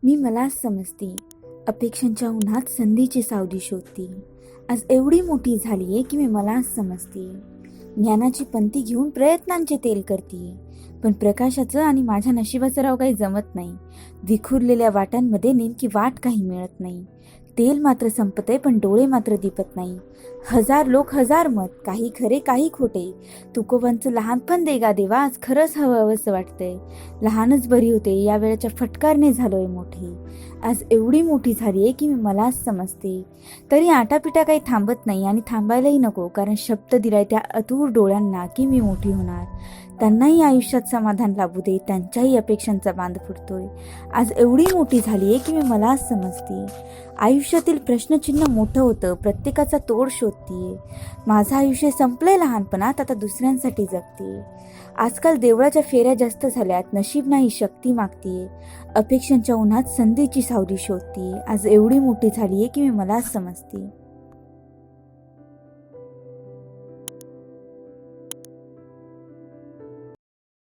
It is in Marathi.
मी मलाच समजते, अपेक्षांच्या उन्हात संधीची सावली शोधते. आज एवढी मोठी झालीये की मी मलाच समजते. ज्ञानाची पंथी घेऊन प्रयत्नांचे तेल करते, पण प्रकाशाचं आणि माझ्या नशिबाचं राव काही जमत नाही. विखुरलेल्या वाटांमध्ये नेमकी वाट काही मिळत नाही. तेल मात्र संपतंय पण डोळे मात्र दिपत नाही. हजार लोक हजार मत, काही खरे काही खोटे. तुकोबांचं लहानपण दे गा देवा, आज खरंच हवंसं वाटतंय. लहानच बरी होते, या वेळेच्या फटकारने झालोय मोठी. आज एवढी मोठी झालीये की मी मलाच समजते. तरी आटापिटा काही थांबत नाही आणि थांबायलाही नको, कारण शब्द दिलाय त्या अतूर डोळ्यांना की मी मोठी होणार. त्यांनाही आयुष्यात समाधान लाभू दे, त्यांच्याही अपेक्षांचा बांध फुटतोय. आज एवढी मोठी झालीये की मी मलाच समजते. आयुष्यातील प्रश्नचिन्ह मोठं होतं, प्रत्येकाचा तोड शोधतीये. माझं आयुष्य संपलंय लहानपणात, आता दुसऱ्यांसाठी जगतीये. आजकाल देवळाच्या फेऱ्या जास्त झाल्यात, नशीब नाही शक्ती मागतीये. अपेक्षांच्या उन्हात संधीची सावली शोधतीये. आज एवढी मोठी झालीये की मी मलाच समजते.